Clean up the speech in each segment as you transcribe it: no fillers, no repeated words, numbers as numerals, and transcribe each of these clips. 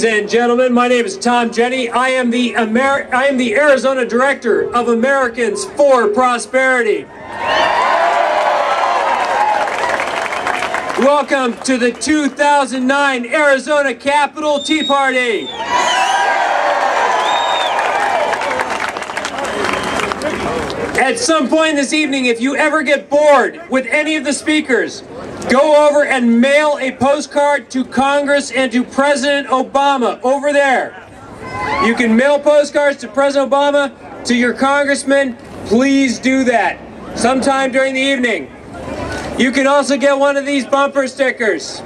Ladies and gentlemen, my name is Tom Jenny. I am the Arizona Director of Americans for Prosperity. Welcome to the 2009 Arizona Capitol Tea Party. At some point this evening, if you ever get bored with any of the speakers, go over and mail a postcard to Congress and to President Obama over there. You can mail postcards to President Obama, to your congressman. Please do that sometime during the evening. You can also get one of these bumper stickers.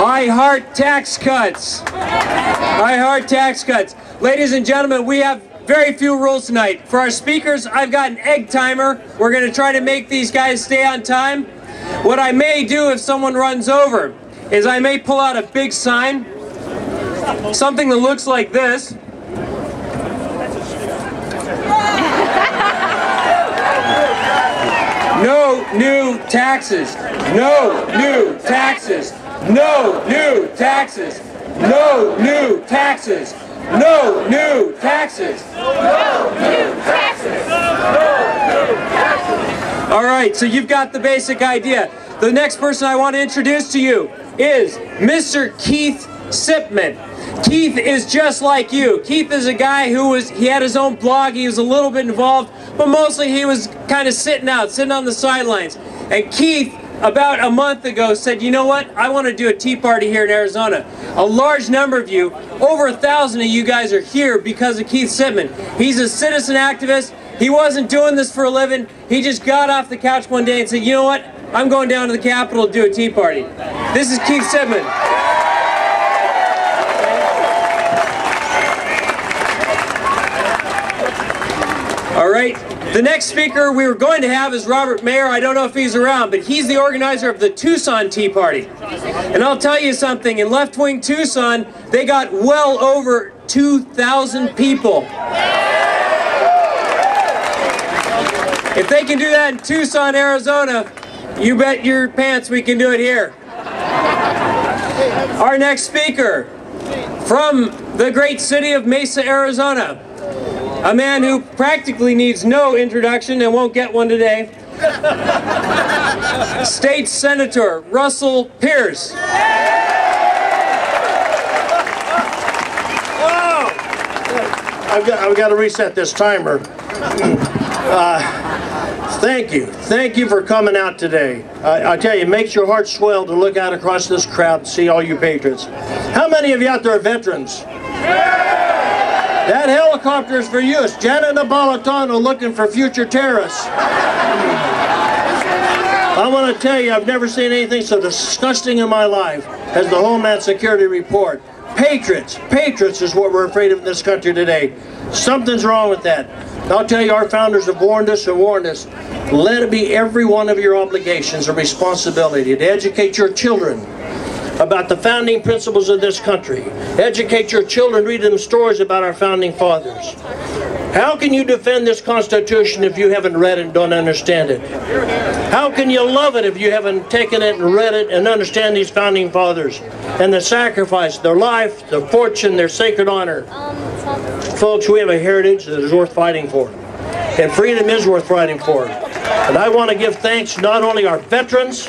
I heart tax cuts. I heart tax cuts. Ladies and gentlemen, we have very few rules tonight. For our speakers, I've got an egg timer. We're going to try to make these guys stay on time. What I may do if someone runs over is I may pull out a big sign, something that looks like this. No new taxes. No new taxes. No new taxes. No new taxes. No new taxes. No new taxes. No new taxes. All right, so you've got the basic idea. The next person I want to introduce to you is Mr. Keith Sipman. Keith is just like you. Keith is a guy he had his own blog, he was a little bit involved, but mostly he was kind of sitting on the sidelines. And Keith, about a month ago, said, you know what, I want to do a tea party here in Arizona. A large number of you, over 1,000 of you guys are here because of Keith Sipman. He's a citizen activist. He wasn't doing this for a living. He just got off the couch one day and said, you know what, I'm going down to the Capitol to do a tea party. This is Keith Sipman. All right, the next speaker we were going to have is Robert Mayer. I don't know if he's around, but he's the organizer of the Tucson Tea Party. And I'll tell you something, in left-wing Tucson, they got well over 2,000 people. If they can do that in Tucson, Arizona, you bet your pants we can do it here. Our next speaker, from the great city of Mesa, Arizona, a man who practically needs no introduction and won't get one today, State Senator Russell Pearce. I've got to reset this timer. Thank you for coming out today. I tell you, it makes your heart swell to look out across this crowd and see all you patriots. How many of you out there are veterans? That helicopter is for you. It's Janet Napolitano looking for future terrorists. I want to tell you, I've never seen anything so disgusting in my life as the Homeland Security report. Patriots is what we're afraid of in this country today. Something's wrong with that. I'll tell you, our founders have warned us and warned us. Let it be every one of your obligations a responsibility to educate your children about the founding principles of this country. Educate your children, read them stories about our founding fathers. How can you defend this Constitution if you haven't read it and don't understand it? How can you love it if you haven't taken it and read it and understand these founding fathers and the sacrifice, their life, their fortune, their sacred honor? Folks, we have a heritage that is worth fighting for. And freedom is worth fighting for. And I want to give thanks not only our veterans,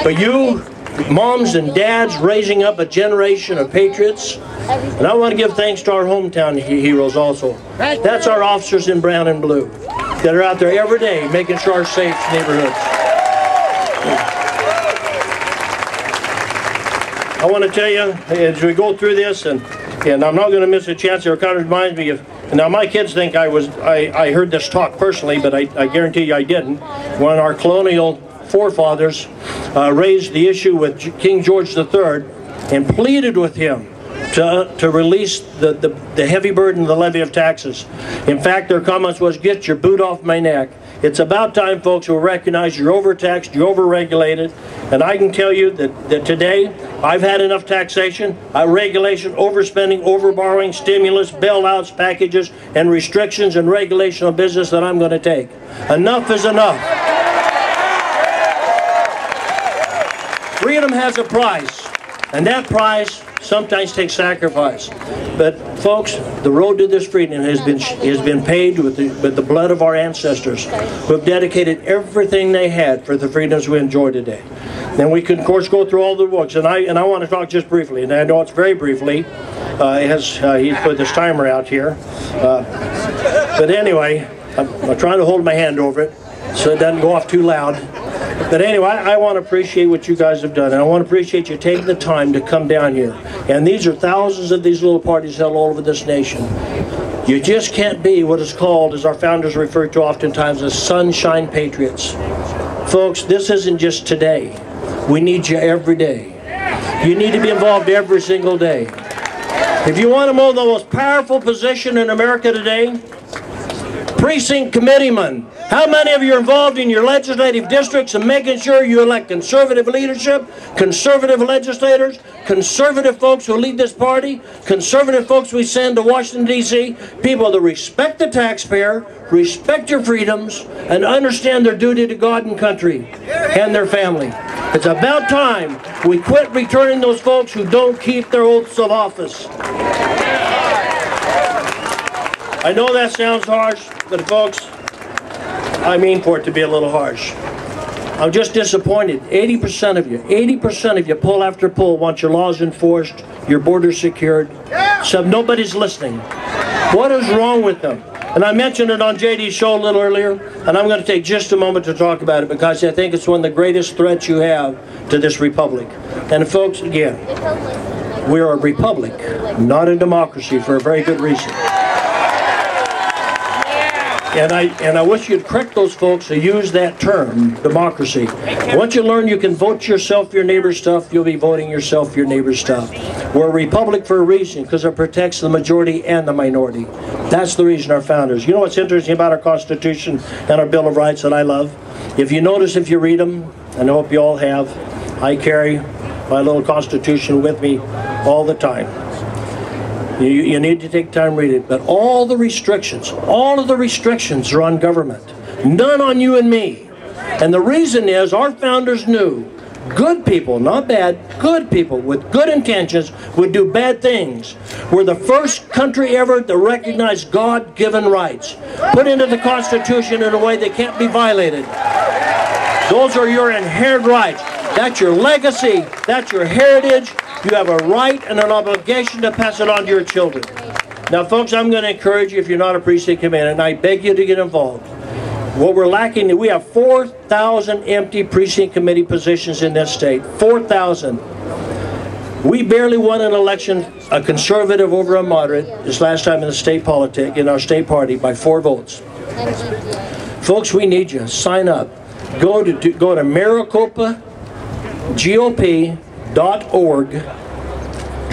but you, moms and dads raising up a generation of patriots. And I want to give thanks to our hometown heroes also. That's our officers in brown and blue that are out there every day making sure our safe neighborhoods. I want to tell you, as we go through this, and I'm not going to miss a chance, it kind of reminds me of, now my kids think I heard this talk personally, but I guarantee you I didn't. When our colonial forefathers raised the issue with King George III and pleaded with him to release the heavy burden of the levy of taxes. In fact, their comments was, get your boot off my neck. It's about time, folks, will recognize you're overtaxed, you're overregulated, and I can tell you that today I've had enough taxation, regulation, overspending, overborrowing, stimulus, bailouts, packages, and restrictions and regulation of business that I'm going to take. Enough is enough. Freedom has a price, and that price sometimes takes sacrifice. But folks, the road to this freedom has been paved with the blood of our ancestors, who have dedicated everything they had for the freedoms we enjoy today. And we can, of course, go through all the books, and I want to talk just briefly, and I know it's very briefly. He's put this timer out here. But anyway, I'm trying to hold my hand over it so it doesn't go off too loud. But anyway, I want to appreciate what you guys have done, and I want to appreciate you taking the time to come down here. And these are thousands of these little parties held all over this nation. You just can't be what is called, as our founders referred to oftentimes, as sunshine patriots. Folks, this isn't just today. We need you every day. You need to be involved every single day. If you want to know the most powerful position in America today, precinct committeeman. How many of you are involved in your legislative districts and making sure you elect conservative leadership, conservative legislators, conservative folks who lead this party, conservative folks we send to Washington, D.C., people that respect the taxpayer, respect your freedoms, and understand their duty to God and country and their family. It's about time we quit returning those folks who don't keep their oaths of office. I know that sounds harsh, but folks, I mean for it to be a little harsh. I'm just disappointed. 80% of you, poll after poll, want your laws enforced, your borders secured, so nobody's listening. What is wrong with them? And I mentioned it on JD's show a little earlier, and I'm going to take just a moment to talk about it because I think it's one of the greatest threats you have to this republic. And folks, again, we are a republic, not a democracy, for a very good reason. And I wish you'd correct those folks who use that term, democracy. Once you learn you can vote yourself your neighbor's stuff, you'll be voting yourself your neighbor's stuff. We're a republic for a reason, because it protects the majority and the minority. That's the reason our founders. You know what's interesting about our Constitution and our Bill of Rights that I love? If you notice, if you read them, and I hope you all have, I carry my little Constitution with me all the time. You need to take time to read it. But all of the restrictions are on government. None on you and me. And the reason is our founders knew good people, not bad, good people with good intentions would do bad things. We're the first country ever to recognize God-given rights, put into the Constitution in a way they can't be violated. Those are your inherent rights. That's your legacy. That's your heritage. You have a right and an obligation to pass it on to your children. Now, folks, I'm going to encourage you, if you're not a precinct commander, and I beg you to get involved. What we're lacking, we have 4,000 empty precinct committee positions in this state. 4,000. We barely won an election, a conservative over a moderate, this last time in the state politics, in our state party, by 4 votes. Folks, we need you. Sign up. Go to Maricopa GOP.org.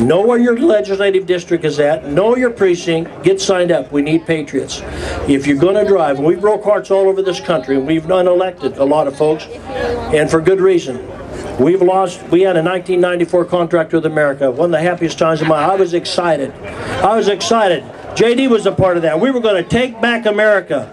Know where your legislative district is at. Know your precinct. Get signed up. We need patriots. If you're going to drive, we broke hearts all over this country, and we've unelected a lot of folks, and for good reason. We had a 1994 contract with America, one of the happiest times of my life. I was excited. JD was a part of that. We were going to take back America.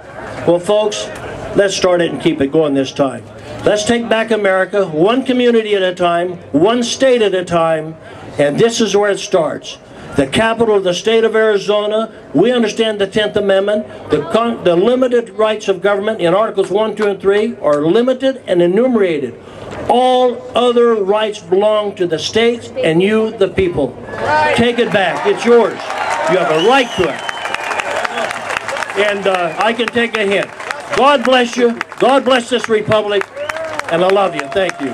Well, folks, let's start it and keep it going this time. Let's take back America, one community at a time, one state at a time, and this is where it starts. The capital of the state of Arizona, we understand the 10th Amendment. The limited rights of government in Articles 1, 2, and 3 are limited and enumerated. All other rights belong to the states and you, the people. Take it back. It's yours. You have a right to it. And I can take a hint. God bless you. God bless this republic. And I love you. Thank you.